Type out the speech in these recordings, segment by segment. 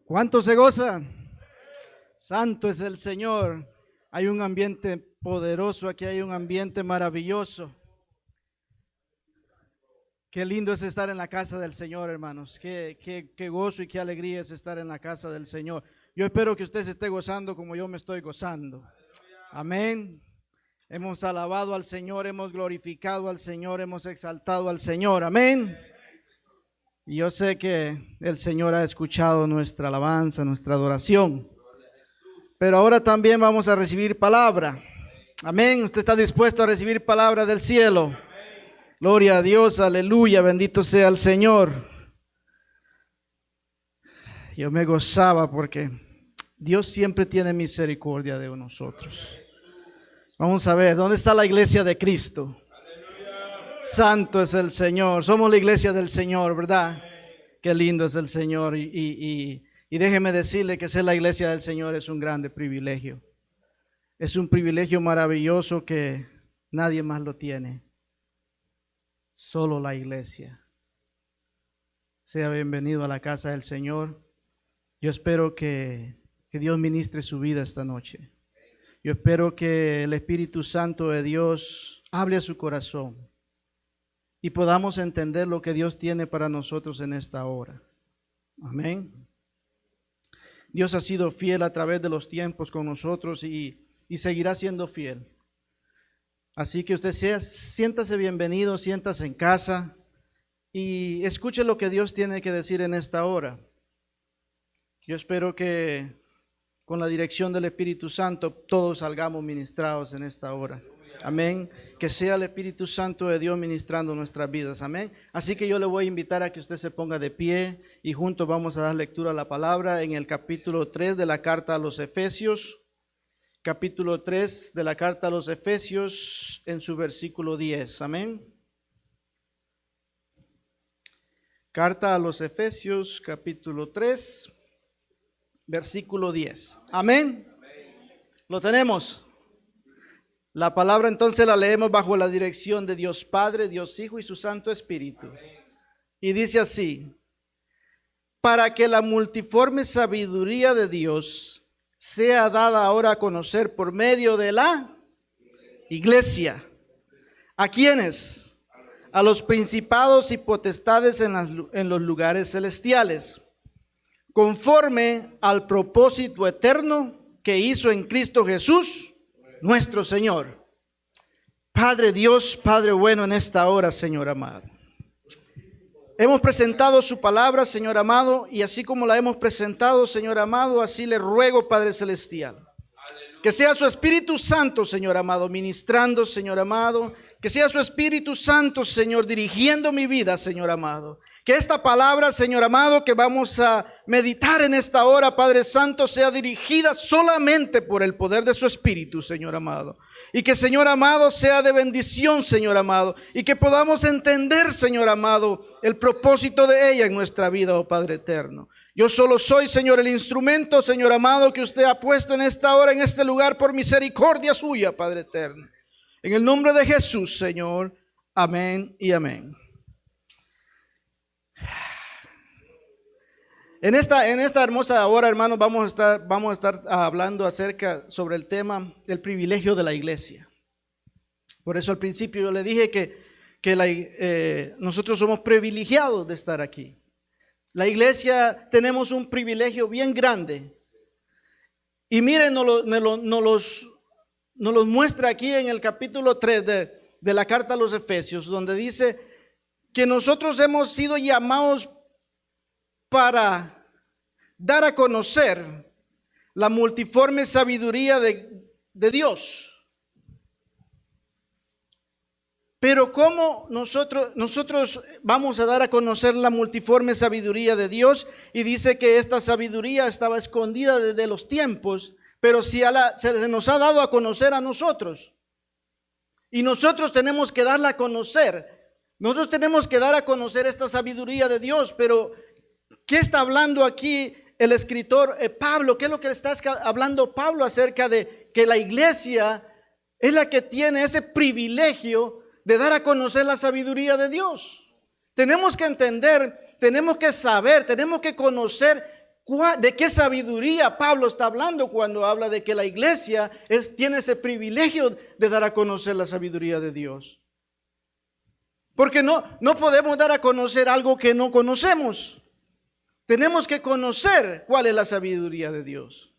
¿Cuánto se goza? Santo es el Señor. Hay un ambiente poderoso aquí, hay un ambiente maravilloso. Qué lindo es estar en la casa del Señor, hermanos. Qué gozo y qué alegría es estar en la casa del Señor. Yo espero que usted se esté gozando como yo me estoy gozando. Amén. Hemos alabado al Señor, hemos glorificado al Señor, hemos exaltado al Señor. Amén. Y yo sé que el Señor ha escuchado nuestra alabanza, nuestra adoración. Pero ahora también vamos a recibir palabra. Amén. ¿Usted está dispuesto a recibir palabra del cielo? Gloria a Dios, aleluya, bendito sea el Señor. Yo me gozaba porque Dios siempre tiene misericordia de nosotros. Vamos a ver, ¿dónde está la iglesia de Cristo? Santo es el Señor. Somos la iglesia del Señor, ¿verdad? Qué lindo es el Señor. Y déjeme decirle que ser la iglesia del Señor es un grande privilegio. Es un privilegio maravilloso que nadie más lo tiene. Solo la iglesia. Sea bienvenido a la casa del Señor. Yo espero que Dios ministre su vida esta noche. Yo espero que el Espíritu Santo de Dios hable a su corazón y podamos entender lo que Dios tiene para nosotros en esta hora. Amén. Dios ha sido fiel a través de los tiempos con nosotros y seguirá siendo fiel. Así que usted siéntase bienvenido, siéntase en casa y escuche lo que Dios tiene que decir en esta hora. Yo espero que con la dirección del Espíritu Santo todos salgamos ministrados en esta hora. Amén. Que sea el Espíritu Santo de Dios ministrando nuestras vidas. Amén. Así que yo le voy a invitar a que usted se ponga de pie y juntos vamos a dar lectura a la palabra en el capítulo 3 de la carta a los Efesios. Capítulo 3 de la carta a los Efesios en su versículo 10. Amén. Carta a los Efesios, capítulo 3, versículo 10. Amén. Lo tenemos. La palabra entonces la leemos bajo la dirección de Dios Padre, Dios Hijo y su Santo Espíritu. Y dice así: para que la multiforme sabiduría de Dios sea dada ahora a conocer por medio de la iglesia. ¿A quiénes? A los principados y potestades en los lugares celestiales, conforme al propósito eterno que hizo en Cristo Jesús, nuestro Señor. Padre Dios, Padre bueno, en esta hora, Señor amado, hemos presentado su palabra, Señor amado, y así como la hemos presentado, Señor amado, así le ruego, Padre celestial, que sea su Espíritu Santo, Señor amado, ministrando, Señor amado, que sea su Espíritu Santo, Señor, dirigiendo mi vida, Señor amado. Que esta palabra, Señor amado, que vamos a meditar en esta hora, Padre Santo, sea dirigida solamente por el poder de su Espíritu, Señor amado. Y que, Señor amado, sea de bendición, Señor amado. Y que podamos entender, Señor amado, el propósito de ella en nuestra vida, oh Padre eterno. Yo solo soy, Señor, el instrumento, Señor amado, que usted ha puesto en esta hora, en este lugar, por misericordia suya, Padre eterno. En el nombre de Jesús, Señor. Amén y amén. En esta hermosa hora, hermanos, vamos a estar hablando sobre el tema del privilegio de la iglesia. Por eso al principio yo le dije que nosotros somos privilegiados de estar aquí. La iglesia tenemos un privilegio bien grande. Y miren, nos los muestra aquí en el capítulo 3 de la carta a los Efesios, donde dice que nosotros hemos sido llamados para dar a conocer la multiforme sabiduría de Dios. Pero ¿cómo nosotros vamos a dar a conocer la multiforme sabiduría de Dios? Y dice que esta sabiduría estaba escondida desde los tiempos, pero se nos ha dado a conocer a nosotros. Y nosotros tenemos que darla a conocer. Nosotros tenemos que dar a conocer esta sabiduría de Dios. Pero ¿qué está hablando aquí el escritor Pablo? ¿Qué es lo que está hablando Pablo acerca de que la iglesia es la que tiene ese privilegio de dar a conocer la sabiduría de Dios? Tenemos que entender, tenemos que saber, tenemos que conocer ¿De qué sabiduría Pablo está hablando cuando habla de que la iglesia tiene ese privilegio de dar a conocer la sabiduría de Dios? Porque no podemos dar a conocer algo que no conocemos. Tenemos que conocer cuál es la sabiduría de Dios.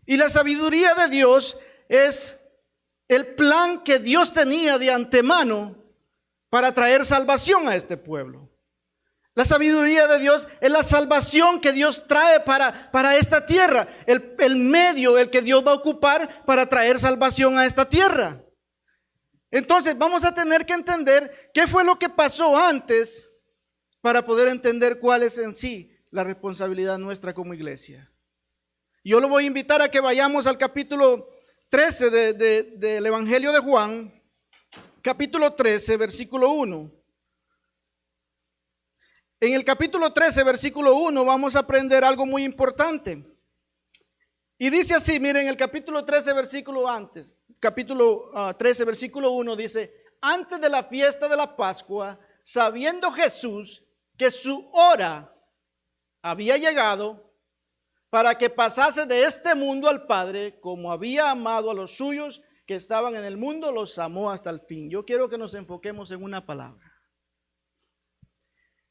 Y la sabiduría de Dios es el plan que Dios tenía de antemano para traer salvación a este pueblo. La sabiduría de Dios es la salvación que Dios trae para esta tierra. El medio del que Dios va a ocupar para traer salvación a esta tierra. Entonces vamos a tener que entender qué fue lo que pasó antes para poder entender cuál es en sí la responsabilidad nuestra como iglesia. Yo lo voy a invitar a que vayamos al capítulo 13 del Evangelio de Juan, capítulo 13, versículo 1. En el capítulo 13, versículo 1, vamos a aprender algo muy importante. Y dice así, miren, el capítulo 13, capítulo 13, versículo 1 dice: antes de la fiesta de la Pascua, sabiendo Jesús que su hora había llegado para que pasase de este mundo al Padre, como había amado a los suyos que estaban en el mundo, los amó hasta el fin. Yo quiero que nos enfoquemos en una palabra.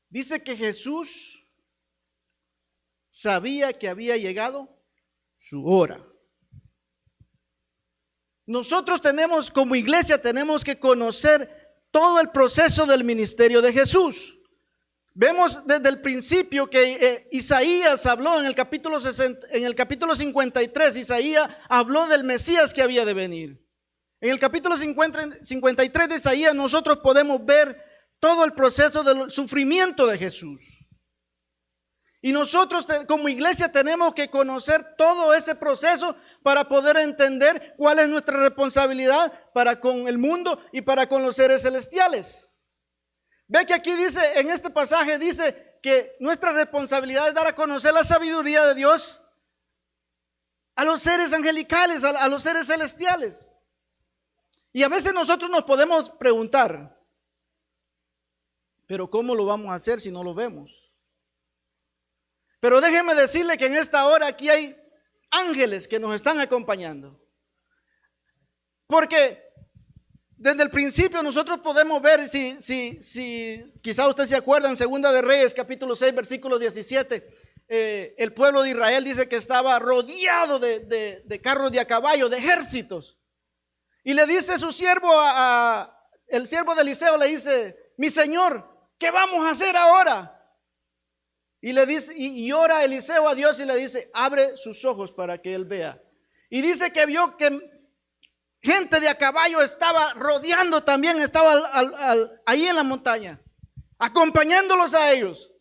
Dice que Jesús sabía que había llegado su hora. Nosotros como iglesia tenemos que conocer todo el proceso del ministerio de Jesús. Vemos desde el principio que Isaías habló en el capítulo 53, Isaías habló del Mesías que había de venir. En el capítulo 53 de Isaías nosotros podemos ver todo el proceso del sufrimiento de Jesús. Y nosotros como iglesia tenemos que conocer todo ese proceso para poder entender cuál es nuestra responsabilidad para con el mundo y para con los seres celestiales. Ve que aquí dice, en este pasaje dice que nuestra responsabilidad es dar a conocer la sabiduría de Dios a los seres angelicales, a los seres celestiales. Y a veces nosotros nos podemos preguntar, pero ¿cómo lo vamos a hacer si no lo vemos? Pero déjeme decirle que en esta hora aquí hay ángeles que nos están acompañando. Porque desde el principio nosotros podemos ver, si quizá usted se acuerda, en Segunda de Reyes, capítulo 6, versículo 17, el pueblo de Israel dice que estaba rodeado de carros de a caballo, de ejércitos. Y le dice su siervo, el siervo de Eliseo le dice: mi señor, ¿qué vamos a hacer ahora? Y le dice, y ora Eliseo a Dios y le dice: abre sus ojos para que él vea. Y dice que vio que gente de a caballo estaba rodeando también, estaba ahí en la montaña, acompañándolos a ellos.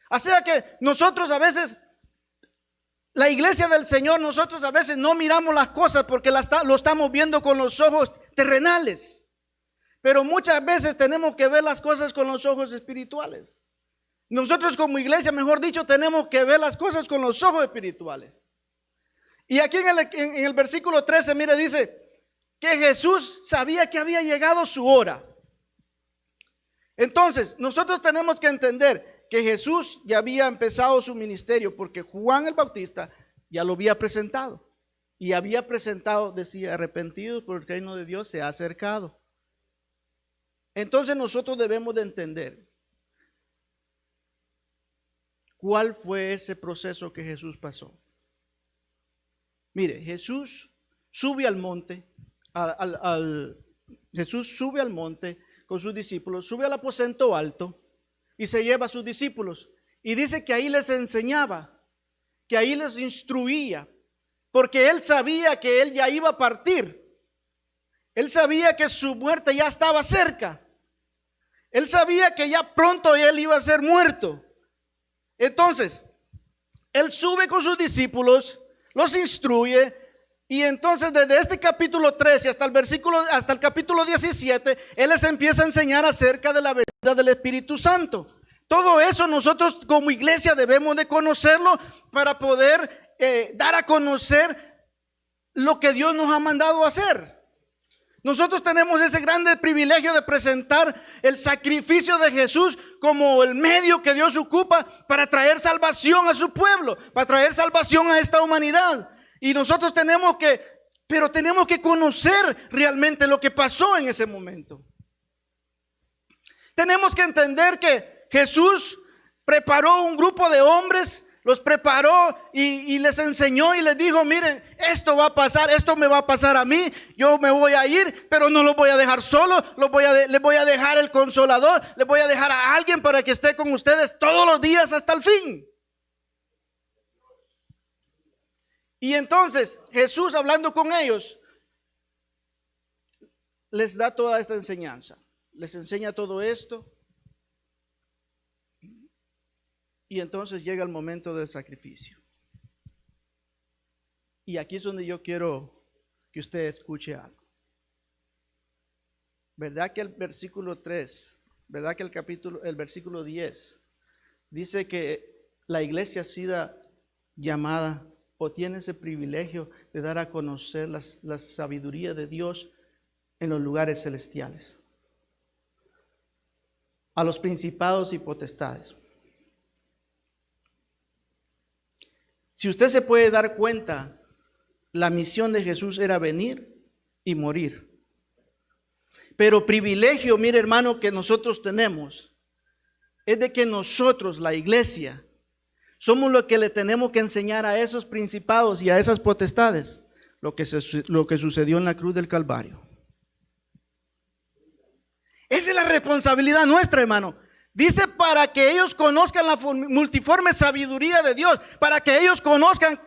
O sea que nosotros a veces, la iglesia del Señor, nosotros a veces no miramos las cosas porque lo estamos viendo con los ojos terrenales. Pero muchas veces tenemos que ver las cosas con los ojos espirituales. Nosotros como iglesia, mejor dicho, tenemos que ver las cosas con los ojos espirituales. Y aquí en el versículo 13, mire, dice que Jesús sabía que había llegado su hora. Entonces, nosotros tenemos que entender que Jesús ya había empezado su ministerio porque Juan el Bautista ya lo había presentado. Y había presentado, decía: arrepentidos, porque el reino de Dios se ha acercado. Entonces nosotros debemos de entender cuál fue ese proceso que Jesús pasó. Mire, Jesús sube al monte, Jesús sube al monte con sus discípulos, sube al aposento alto y se lleva a sus discípulos. Y dice que ahí les enseñaba, que ahí les instruía, porque él sabía que él ya iba a partir. Él sabía que su muerte ya estaba cerca. Él sabía que ya pronto él iba a ser muerto. Entonces, él sube con sus discípulos, los instruye, y entonces desde este capítulo 13 hasta el capítulo 17, él les empieza a enseñar acerca de la venida del Espíritu Santo. Todo eso nosotros como iglesia debemos de conocerlo para poder dar a conocer lo que Dios nos ha mandado a hacer. Nosotros tenemos ese grande privilegio de presentar el sacrificio de Jesús como el medio que Dios ocupa para traer salvación a su pueblo, para traer salvación a esta humanidad. Y nosotros tenemos que conocer realmente lo que pasó en ese momento. Tenemos que entender que Jesús preparó un grupo de hombres, los preparó y les enseñó y les dijo: miren, esto va a pasar, esto me va a pasar a mí, yo me voy a ir, pero no los voy a dejar solos, les voy a dejar el consolador, les voy a dejar a alguien para que esté con ustedes todos los días hasta el fin. Y entonces Jesús, hablando con ellos, les da toda esta enseñanza, les enseña todo esto. Y entonces llega el momento del sacrificio. Y aquí es donde yo quiero que usted escuche algo. ¿Verdad que el versículo 3, verdad que el versículo 10 dice que la iglesia ha sido llamada o tiene ese privilegio de dar a conocer la sabiduría de Dios en los lugares celestiales, a los principados y potestades? Si usted se puede dar cuenta, la misión de Jesús era venir y morir. Pero privilegio, mire hermano, que nosotros tenemos es de que nosotros, la iglesia, somos los que le tenemos que enseñar a esos principados y a esas potestades lo que sucedió en la cruz del Calvario. Esa es la responsabilidad nuestra, hermano. Dice: para que ellos conozcan la multiforme sabiduría de Dios, para que ellos conozcan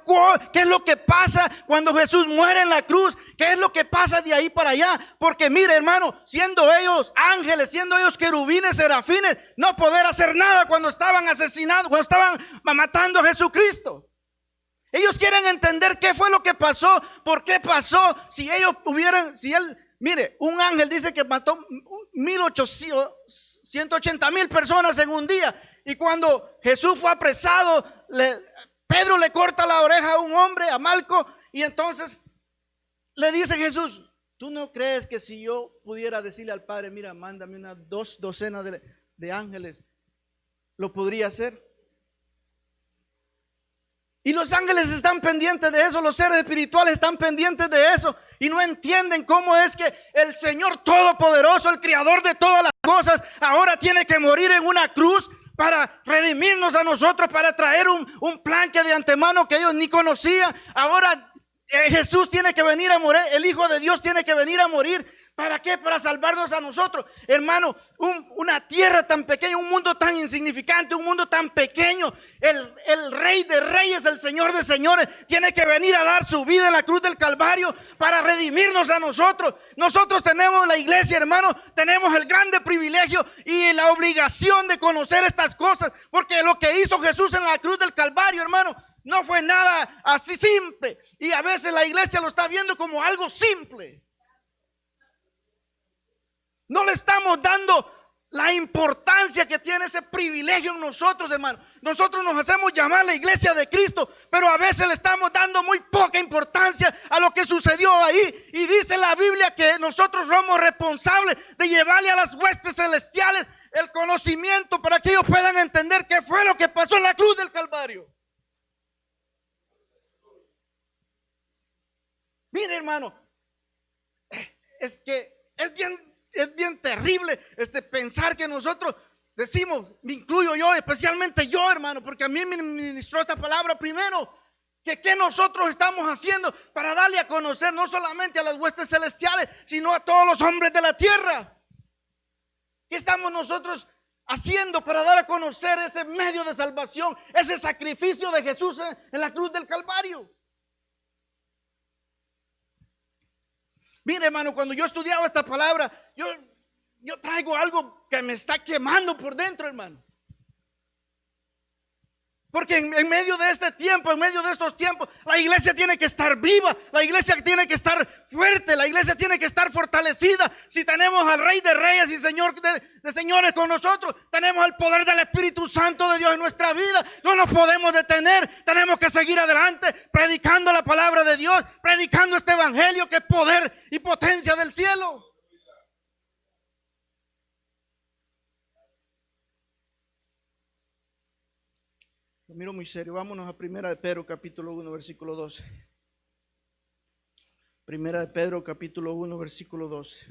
qué es lo que pasa cuando Jesús muere en la cruz, qué es lo que pasa de ahí para allá. Porque mire hermano, siendo ellos ángeles, siendo ellos querubines, serafines, no poder hacer nada cuando estaban asesinando, cuando estaban matando a Jesucristo. Ellos quieren entender qué fue lo que pasó, por qué pasó. Mire, un ángel dice que mató 180,000 personas en un día. Y cuando Jesús fue apresado, Pedro le corta la oreja a un hombre, a Malco. Y entonces le dice Jesús: ¿tú no crees que si yo pudiera decirle al Padre: mira, mándame unas 2 docenas de ángeles, lo podría hacer? Y los ángeles están pendientes de eso, los seres espirituales están pendientes de eso, y no entienden cómo es que el Señor Todopoderoso, el Creador de todas las cosas, ahora tiene que morir en una cruz para redimirnos a nosotros, para traer un plan que de antemano que ellos ni conocían. Ahora Jesús tiene que venir a morir, el Hijo de Dios tiene que venir a morir. ¿Para qué? Para salvarnos a nosotros. Hermano, una tierra tan pequeña, un mundo tan insignificante, un mundo tan pequeño. El Rey de Reyes, el Señor de Señores, tiene que venir a dar su vida en la cruz del Calvario para redimirnos a nosotros. Nosotros tenemos, la iglesia, hermano, tenemos el grande privilegio y la obligación de conocer estas cosas. Porque lo que hizo Jesús en la cruz del Calvario, hermano, no fue nada así simple. Y a veces la iglesia lo está viendo como algo simple. No le estamos dando la importancia que tiene ese privilegio en nosotros, hermano. Nosotros nos hacemos llamar la iglesia de Cristo, pero a veces le estamos dando muy poca importancia a lo que sucedió ahí. Y dice la Biblia que nosotros somos responsables de llevarle a las huestes celestiales el conocimiento para que ellos puedan entender qué fue lo que pasó en la cruz del Calvario. Mire, hermano, es que es bien terrible pensar que nosotros decimos, me incluyo yo, especialmente yo, hermano, porque a mí me ministró esta palabra primero, que qué nosotros estamos haciendo para darle a conocer no solamente a las huestes celestiales, sino a todos los hombres de la tierra. ¿Qué estamos nosotros haciendo para dar a conocer ese medio de salvación, ese sacrificio de Jesús en la cruz del Calvario? Mire, hermano, cuando yo estudiaba esta palabra, yo traigo algo que me está quemando por dentro, hermano. Porque en medio de este tiempo, en medio de estos tiempos, la iglesia tiene que estar viva, la iglesia tiene que estar fuerte, la iglesia tiene que estar fortalecida. Si tenemos al Rey de Reyes y Señor de señores con nosotros, tenemos el poder del Espíritu Santo de Dios en nuestra vida. No nos podemos detener, tenemos que seguir adelante, predicando la palabra de Dios, predicando este evangelio que es poder y potencia del cielo. Lo miro muy serio. Vámonos a Primera de Pedro capítulo 1 versículo 12. Primera de Pedro capítulo 1 versículo 12.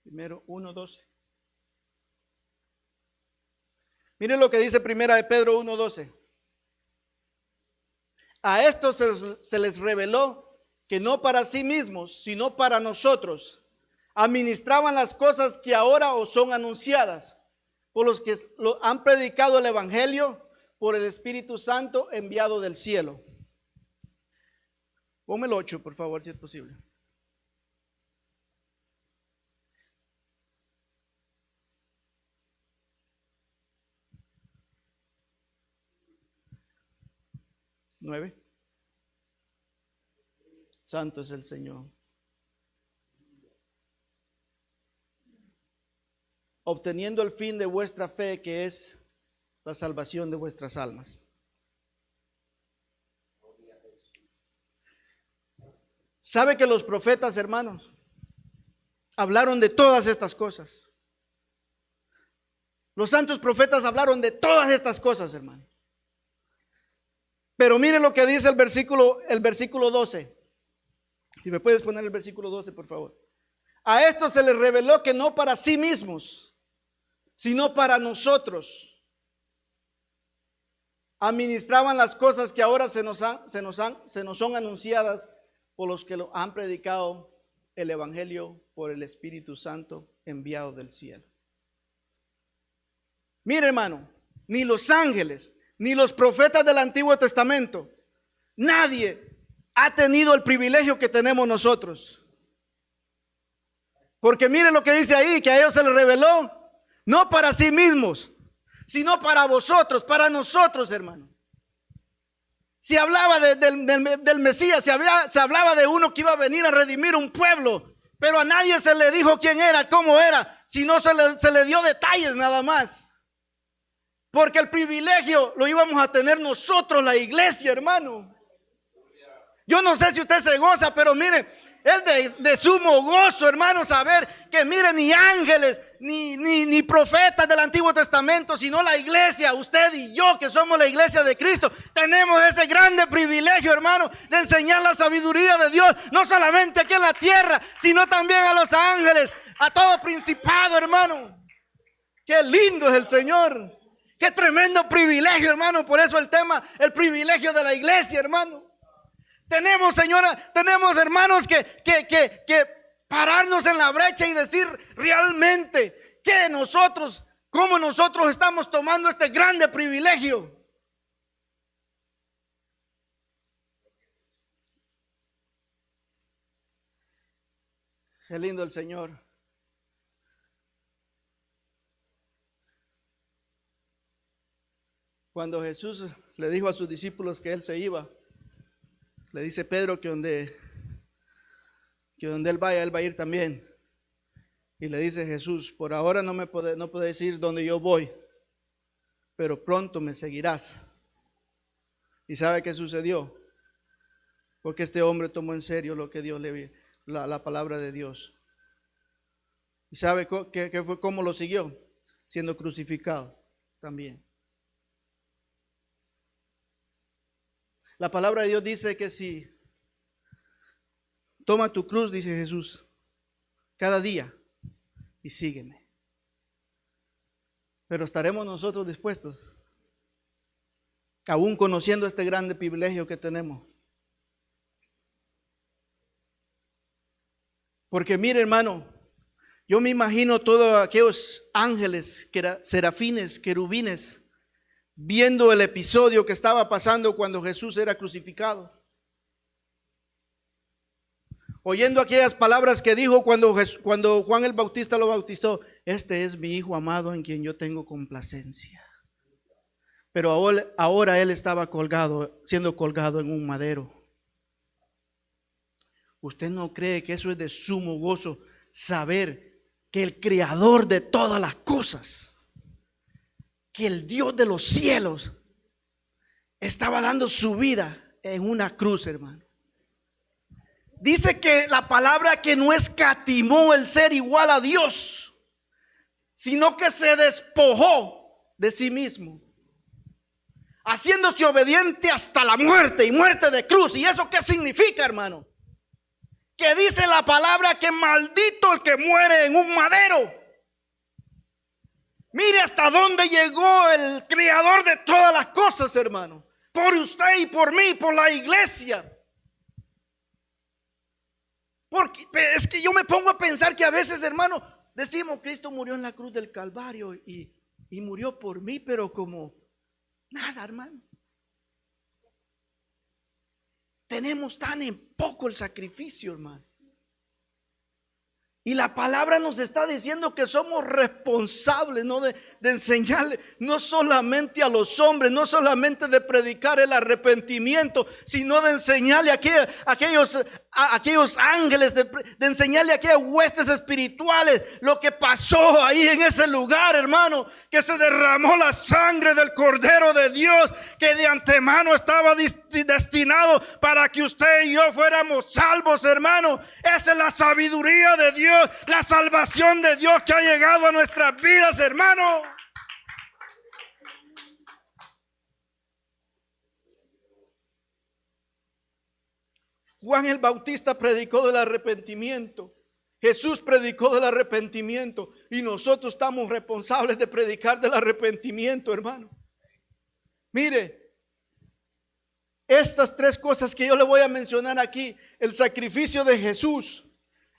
Primero 1:12. Miren lo que dice Primera de Pedro 1:12. A estos se les reveló que no para sí mismos, sino para nosotros, administraban las cosas que ahora os son anunciadas, por los que han predicado el evangelio por el Espíritu Santo enviado del cielo. Ponme el 8, por favor, si es posible. ¿9? Santo es el Señor. Obteniendo el fin de vuestra fe, que es la salvación de vuestras almas. ¿Sabe que los profetas, hermanos, hablaron de todas estas cosas? Los santos profetas hablaron de todas estas cosas, hermano. Pero mire lo que dice el versículo 12. Si me puedes poner el versículo 12, por favor. A esto se les reveló que no para sí mismos, sino para nosotros, administraban las cosas que ahora se nos son anunciadas por los que lo han predicado el evangelio por el Espíritu Santo enviado del cielo. Mire, hermano, ni los ángeles, ni los profetas del Antiguo Testamento, nadie ha tenido el privilegio que tenemos nosotros. Porque mire lo que dice ahí, que a ellos se les reveló, no para sí mismos, sino para vosotros, para nosotros, hermano. Se hablaba del Mesías, se hablaba de uno que iba a venir a redimir un pueblo, pero a nadie se le dijo quién era, cómo era, sino se le dio detalles nada más. Porque el privilegio lo íbamos a tener nosotros, la iglesia, hermano. Yo no sé si usted se goza, pero mire, es de sumo gozo, hermano, saber que mire, ni ángeles, ni profetas del Antiguo Testamento, sino la iglesia, usted y yo, que somos la iglesia de Cristo, tenemos ese grande privilegio, hermano, de enseñar la sabiduría de Dios, no solamente aquí en la tierra, sino también a los ángeles, a todo principado, hermano. Qué lindo es el Señor. Qué tremendo privilegio, hermano. Por eso el tema, el privilegio de la iglesia, hermano. Tenemos, señora, tenemos hermanos que pararnos en la brecha y decir realmente que nosotros, cómo nosotros estamos tomando este grande privilegio. Qué lindo el Señor. Cuando Jesús le dijo a sus discípulos que Él se iba, le dice Pedro que donde Él vaya, Él va a ir también. Y le dice Jesús, por ahora no puedes ir donde yo voy, pero pronto me seguirás. ¿Y sabe qué sucedió? Porque este hombre tomó en serio lo que Dios la palabra de Dios. ¿Y sabe qué fue, cómo lo siguió? Siendo crucificado también. La palabra de Dios dice que si toma tu cruz, dice Jesús, cada día y sígueme. Pero estaremos nosotros dispuestos, aún conociendo este grande privilegio que tenemos. Porque mire, hermano, yo me imagino todos aquellos ángeles, serafines, querubines, viendo el episodio que estaba pasando cuando Jesús era crucificado. oyendo aquellas palabras que dijo cuando Juan el Bautista lo bautizó: este es mi hijo amado en quien yo tengo complacencia. Pero ahora él estaba siendo colgado en un madero. ¿Usted no cree que eso es de sumo gozo, saber que el creador de todas las cosas, que el Dios de los cielos, estaba dando su vida en una cruz, hermano? Dice que la palabra que no escatimó el ser igual a Dios, sino que se despojó de sí mismo, haciéndose obediente hasta la muerte, y muerte de cruz. ¿Y eso qué significa, hermano? Que dice la palabra que maldito el que muere en un madero. Mire hasta dónde llegó el creador de todas las cosas, hermano, por usted y por mí, por la iglesia. Porque es que yo me pongo a pensar que a veces, hermano, decimos: Cristo murió en la cruz del Calvario y murió por mí, pero como nada, hermano. Tenemos tan en poco el sacrificio, hermano. Y la palabra nos está diciendo que somos responsables, ¿no? de enseñarle no solamente a los hombres, no solamente de predicar el arrepentimiento, sino de enseñarle a aquellos ángeles, de enseñarle a aquellas huestes espirituales lo que pasó ahí en ese lugar, hermano, que se derramó la sangre del Cordero de Dios, que de antemano estaba destinado para que usted y yo fuéramos salvos, hermano. Esa es la sabiduría de Dios, la salvación de Dios que ha llegado a nuestras vidas, hermano. Juan el Bautista predicó del arrepentimiento. Jesús predicó del arrepentimiento. Y nosotros estamos responsables de predicar del arrepentimiento, hermano. Mire, estas tres cosas que yo le voy a mencionar aquí: el sacrificio de Jesús,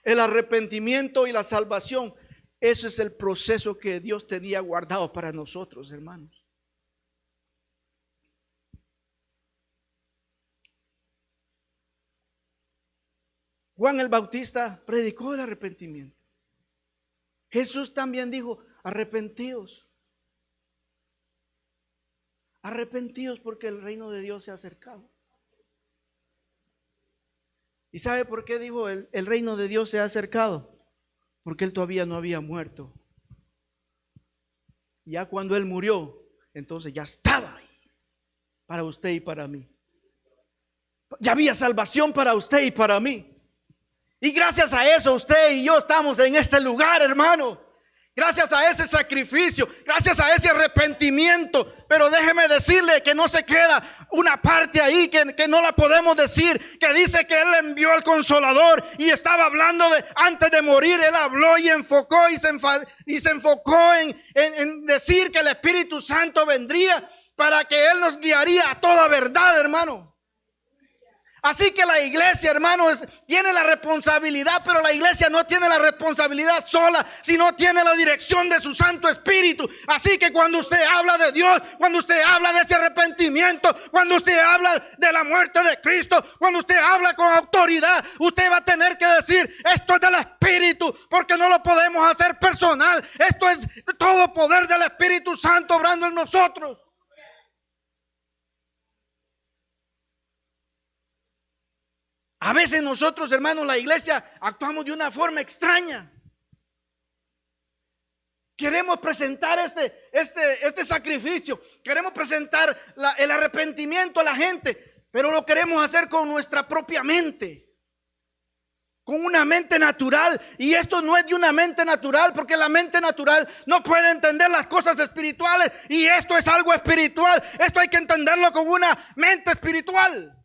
el arrepentimiento y la salvación. Ese es el proceso que Dios tenía guardado para nosotros, hermanos. Juan el Bautista predicó el arrepentimiento. Jesús también dijo: arrepentíos. Arrepentíos porque el reino de Dios se ha acercado. ¿Y sabe por qué dijo el reino de Dios se ha acercado? Porque él todavía no había muerto. Ya cuando él murió, entonces ya estaba ahí para usted y para mí. Ya había salvación para usted y para mí. Y gracias a eso usted y yo estamos en este lugar, hermano. Gracias a ese sacrificio, gracias a ese arrepentimiento. Pero déjeme decirle que no se queda una parte ahí que no la podemos decir, que dice que Él envió al Consolador y estaba hablando antes de morir. Él habló y enfocó y se enfocó en decir que el Espíritu Santo vendría para que Él nos guiaría a toda verdad, hermano. Así que la iglesia, hermanos, tiene la responsabilidad, pero la iglesia no tiene la responsabilidad sola, sino tiene la dirección de su Santo Espíritu. Así que cuando usted habla de Dios, cuando usted habla de ese arrepentimiento, cuando usted habla de la muerte de Cristo, cuando usted habla con autoridad, usted va a tener que decir: esto es del Espíritu, porque no lo podemos hacer personal. Esto es todo poder del Espíritu Santo obrando en nosotros. A veces nosotros, hermanos, la iglesia, actuamos de una forma extraña. Queremos presentar este sacrificio, queremos presentar el arrepentimiento a la gente, pero lo queremos hacer con nuestra propia mente, con una mente natural. Y esto no es de una mente natural, porque la mente natural no puede entender las cosas espirituales, y esto es algo espiritual. Esto hay que entenderlo con una mente espiritual.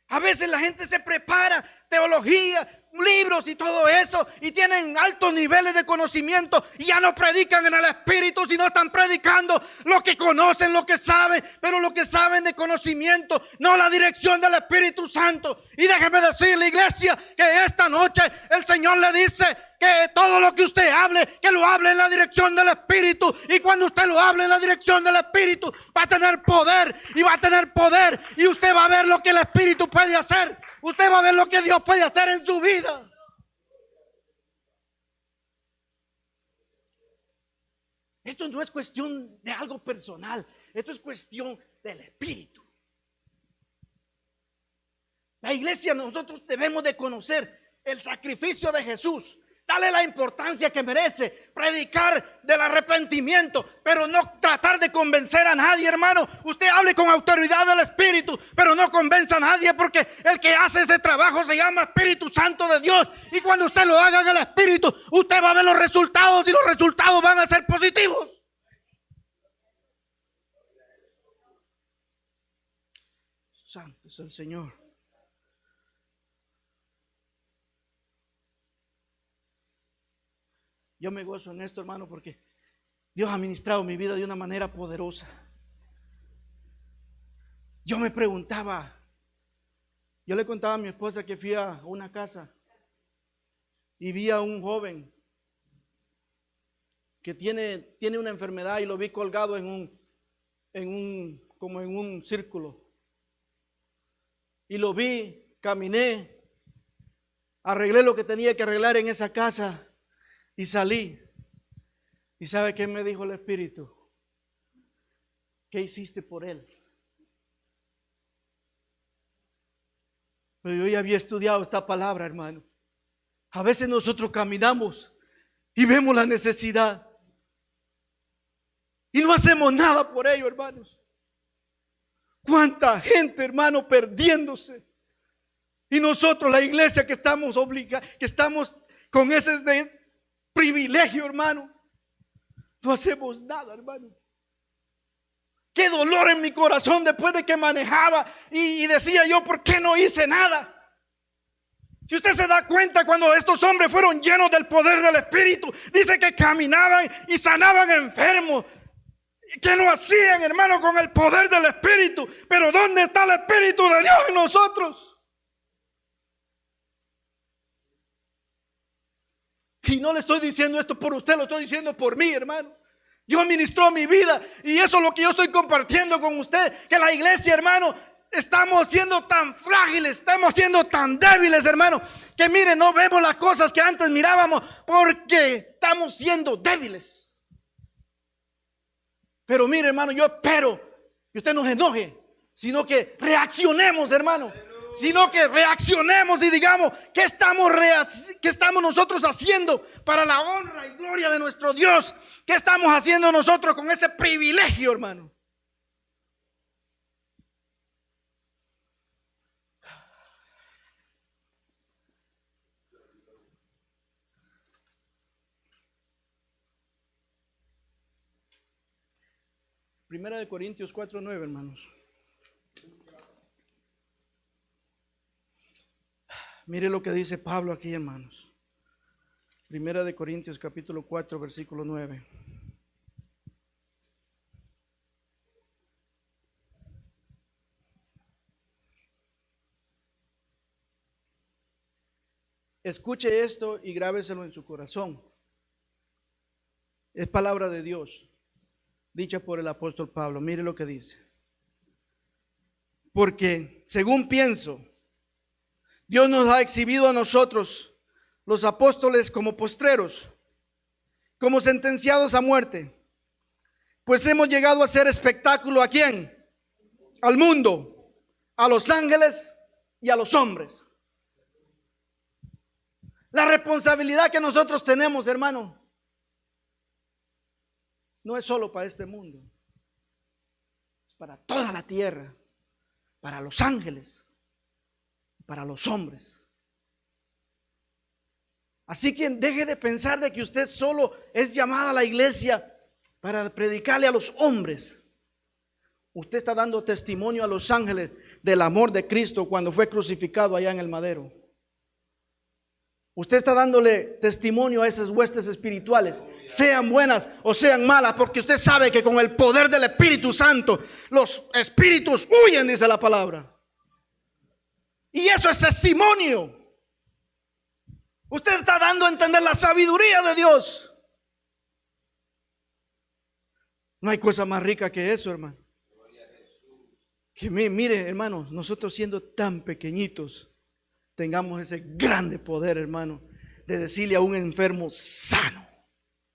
A veces la gente se prepara teología, libros y todo eso, y tienen altos niveles de conocimiento, y ya no predican en el Espíritu, sino están predicando lo que conocen, lo que saben, pero lo que saben de conocimiento, no la dirección del Espíritu Santo. Y déjeme decirle, iglesia, que esta noche el Señor le dice que todo lo que usted hable, que lo hable en la dirección del Espíritu. Y cuando usted lo hable en la dirección del Espíritu, va a tener poder y va a tener poder. Y usted va a ver lo que el Espíritu puede hacer. Usted va a ver lo que Dios puede hacer en su vida. Esto no es cuestión de algo personal. Esto es cuestión del Espíritu. La iglesia, nosotros debemos de conocer el sacrificio de Jesús. Dale la importancia que merece. Predicar del arrepentimiento, pero no tratar de convencer a nadie, hermano. Usted hable con autoridad del Espíritu, pero no convenza a nadie, porque el que hace ese trabajo se llama Espíritu Santo de Dios. Y cuando usted lo haga en el Espíritu, usted va a ver los resultados, y los resultados van a ser positivos. Santo es el Señor. Yo me gozo en esto, hermano, porque Dios ha ministrado mi vida de una manera poderosa. Yo me preguntaba, yo le contaba a mi esposa que fui a una casa y vi a un joven que tiene una enfermedad, y lo vi colgado como en un círculo. Y lo vi, caminé, arreglé lo que tenía que arreglar en esa casa. Y salí. ¿Y sabe qué me dijo el Espíritu? ¿Qué hiciste por él? Pero yo ya había estudiado esta palabra, hermano. A veces nosotros caminamos y vemos la necesidad y no hacemos nada por ello, hermanos. ¿Cuánta gente, hermano, perdiéndose? Y nosotros, la iglesia, que estamos obligados, que estamos con ese privilegio, hermano, no hacemos nada, hermano. Qué dolor en mi corazón después de que manejaba y decía yo, ¿por qué no hice nada? Si usted se da cuenta, cuando estos hombres fueron llenos del poder del Espíritu, dice que caminaban y sanaban enfermos. ¿Qué no hacían, hermano, con el poder del Espíritu? Pero ¿dónde está el Espíritu de Dios en nosotros? Y no le estoy diciendo esto por usted, lo estoy diciendo por mí, hermano. Dios ministró mi vida y eso es lo que yo estoy compartiendo con usted. Que la iglesia, hermano, estamos siendo tan frágiles, estamos siendo tan débiles, hermano, que mire, no vemos las cosas que antes mirábamos porque estamos siendo débiles. Pero mire, hermano, yo espero que usted no se enoje, sino que reaccionemos, hermano. Sino que reaccionemos y digamos, ¿qué estamos nosotros haciendo para la honra y gloria de nuestro Dios? ¿Qué estamos haciendo nosotros con ese privilegio, hermano? Primera de Corintios 4:9, hermanos. Mire lo que dice Pablo aquí, hermanos. Primera de Corintios capítulo 4, versículo 9. Escuche esto y grábeselo en su corazón. Es palabra de Dios, dicha por el apóstol Pablo. Mire lo que dice. Porque según pienso, Dios nos ha exhibido a nosotros, los apóstoles, como postreros, como sentenciados a muerte. Pues hemos llegado a hacer espectáculo ¿a quién? Al mundo, a los ángeles y a los hombres. La responsabilidad que nosotros tenemos, hermano, no es solo para este mundo, es para toda la tierra, para los ángeles, para los hombres. Así que deje de pensar de que usted solo es llamada a la iglesia para predicarle a los hombres. Usted está dando testimonio a los ángeles del amor de Cristo cuando fue crucificado allá en el madero. Usted está dándole testimonio a esas huestes espirituales, sean buenas o sean malas, porque usted sabe que con el poder del Espíritu Santo los espíritus huyen, dice la palabra. Y eso es testimonio. Usted está dando a entender la sabiduría de Dios. No hay cosa más rica que eso, hermano. Que mire, hermanos, nosotros siendo tan pequeñitos, tengamos ese grande poder, hermano, de decirle a un enfermo sano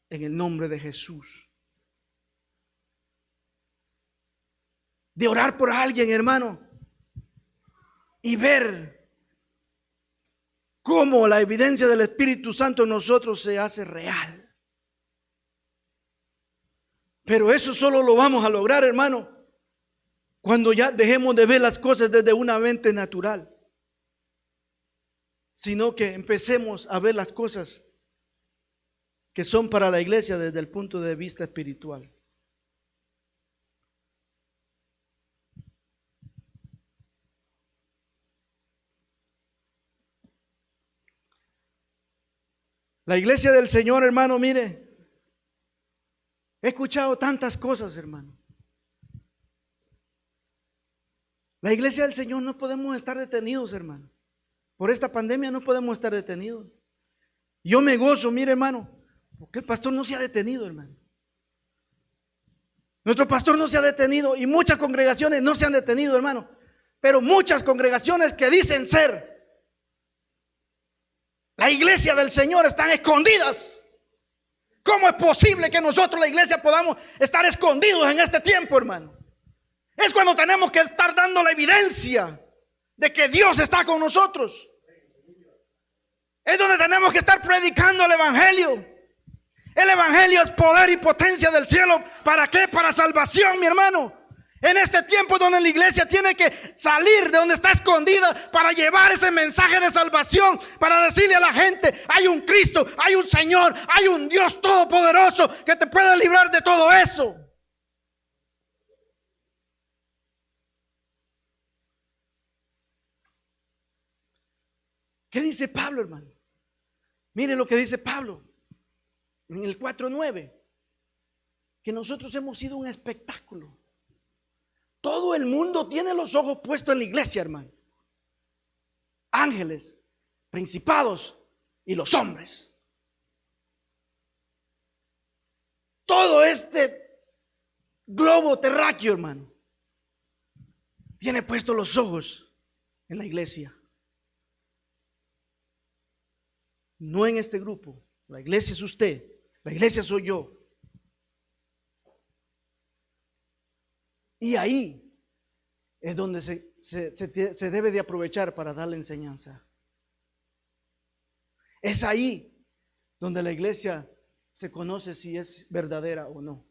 en el nombre de Jesús. De orar por alguien, hermano, y ver cómo la evidencia del Espíritu Santo en nosotros se hace real. Pero eso solo lo vamos a lograr, hermano, cuando ya dejemos de ver las cosas desde una mente natural, sino que empecemos a ver las cosas que son para la iglesia desde el punto de vista espiritual. La iglesia del Señor, hermano, mire, he escuchado tantas cosas, hermano. La iglesia del Señor no podemos estar detenidos, hermano. Por esta pandemia no podemos estar detenidos. Yo me gozo, mire, hermano, porque el pastor no se ha detenido, hermano. Nuestro pastor no se ha detenido y muchas congregaciones no se han detenido, hermano. Pero muchas congregaciones que dicen ser la iglesia del Señor están escondidas. ¿Cómo es posible que nosotros, la iglesia, podamos estar escondidos en este tiempo, hermano? Es cuando tenemos que estar dando la evidencia de que Dios está con nosotros. Es donde tenemos que estar predicando el evangelio. El evangelio es poder y potencia del cielo. ¿Para qué? Para salvación, mi hermano. En este tiempo donde la iglesia tiene que salir de donde está escondida para llevar ese mensaje de salvación, para decirle a la gente: hay un Cristo, hay un Señor, hay un Dios todopoderoso que te puede librar de todo eso. ¿Qué dice Pablo, hermano? Mire lo que dice Pablo en el 4:9, que nosotros hemos sido un espectáculo. Todo el mundo tiene los ojos puestos en la iglesia, hermano. Ángeles, principados y los hombres. Todo este globo terráqueo, hermano, tiene puestos los ojos en la iglesia. No en este grupo. La iglesia es usted, la iglesia soy yo. Y ahí es donde se debe de aprovechar para dar la enseñanza. Es ahí donde la iglesia se conoce si es verdadera o no.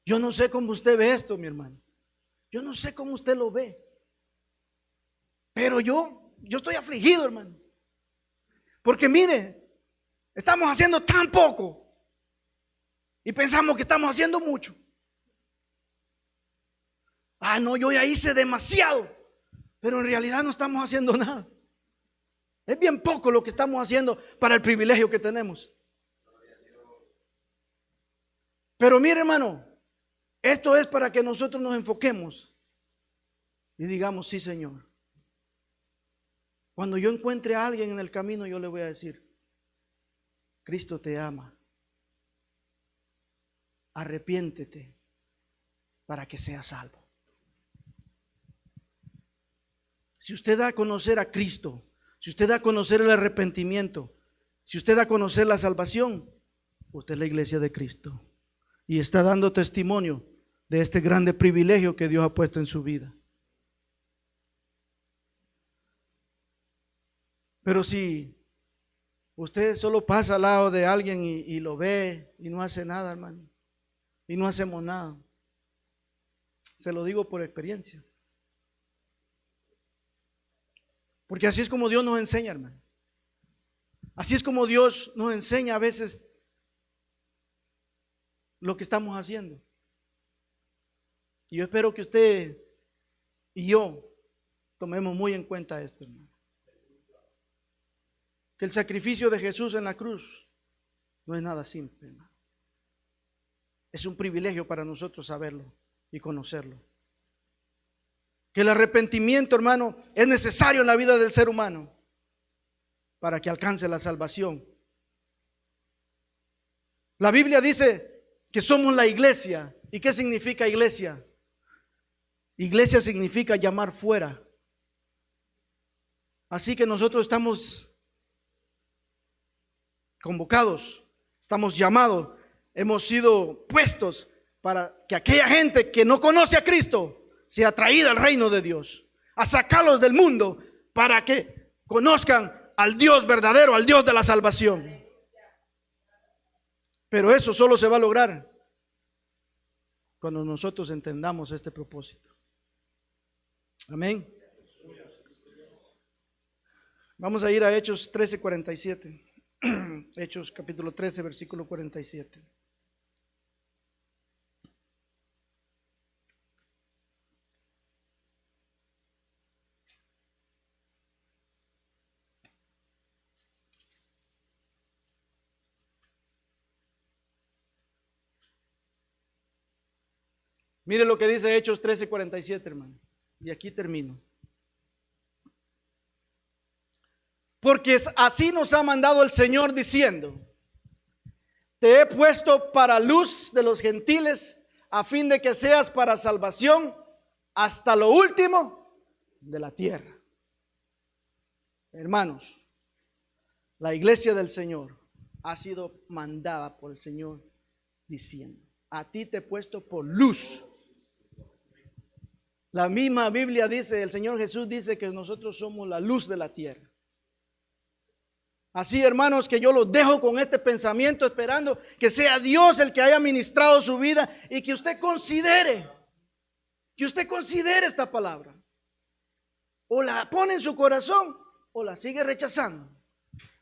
Yo no sé cómo usted ve esto, mi hermano. Yo no sé cómo usted lo ve. Pero yo estoy afligido, hermano. Porque mire, estamos haciendo tan poco y pensamos que estamos haciendo mucho. Ah, no, yo ya hice demasiado, pero en realidad no estamos haciendo nada. Es bien poco lo que estamos haciendo para el privilegio que tenemos. Pero mire, hermano, esto es para que nosotros nos enfoquemos y digamos: sí, Señor. Cuando yo encuentre a alguien en el camino, yo le voy a decir: Cristo te ama. Arrepiéntete para que seas salvo. Si usted da a conocer a Cristo, si usted da a conocer el arrepentimiento, si usted da a conocer la salvación, usted es la iglesia de Cristo y está dando testimonio de este grande privilegio que Dios ha puesto en su vida. Pero si usted solo pasa al lado de alguien y lo ve y no hace nada, hermano, y no hacemos nada, se lo digo por experiencia. Porque así es como Dios nos enseña, hermano. Así es como Dios nos enseña a veces lo que estamos haciendo. Y yo espero que usted y yo tomemos muy en cuenta esto, hermano. Que el sacrificio de Jesús en la cruz no es nada simple, hermano. Es un privilegio para nosotros saberlo y conocerlo. que el arrepentimiento, hermano, es necesario en la vida del ser humano para que alcance la salvación. La Biblia dice que somos la iglesia. ¿Y qué significa iglesia? Iglesia significa llamar fuera. Así que nosotros estamos convocados, estamos llamados, hemos sido puestos para que aquella gente que no conoce a Cristo sea atraída al reino de Dios, a sacarlos del mundo para que conozcan al Dios verdadero, al Dios de la salvación. Pero eso solo se va a lograr cuando nosotros entendamos este propósito. Amén. Vamos a ir a Hechos 13:47. Hechos capítulo 13, versículo 47. Mire lo que dice Hechos 13:47, hermano. Y aquí termino. Porque así nos ha mandado el Señor diciendo: te he puesto para luz de los gentiles, a fin de que seas para salvación hasta lo último de la tierra. Hermanos, la iglesia del Señor ha sido mandada por el Señor diciendo: a ti te he puesto por luz. La misma Biblia dice, el Señor Jesús dice que nosotros somos la luz de la tierra. Así, hermanos, que yo los dejo con este pensamiento, esperando que sea Dios el que haya ministrado su vida y que usted considere esta palabra. O la pone en su corazón o la sigue rechazando.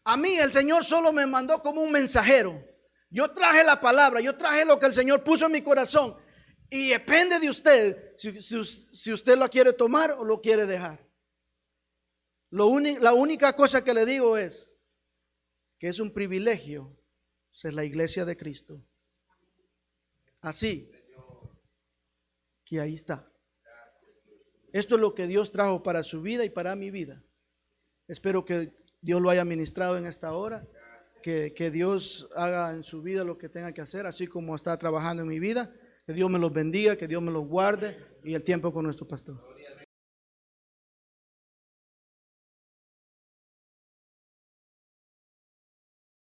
A mí el Señor solo me mandó como un mensajero. Yo traje la palabra, yo traje lo que el Señor puso en mi corazón. Y depende de usted si usted lo quiere tomar o lo quiere dejar. La única cosa que le digo es que es un privilegio ser la iglesia de Cristo. Así que ahí está. Esto es lo que Dios trajo para su vida y para mi vida. Espero que Dios lo haya ministrado en esta hora, que Dios haga en su vida lo que tenga que hacer, así como está trabajando en mi vida. Que Dios me los bendiga, que Dios me los guarde y el tiempo con nuestro pastor.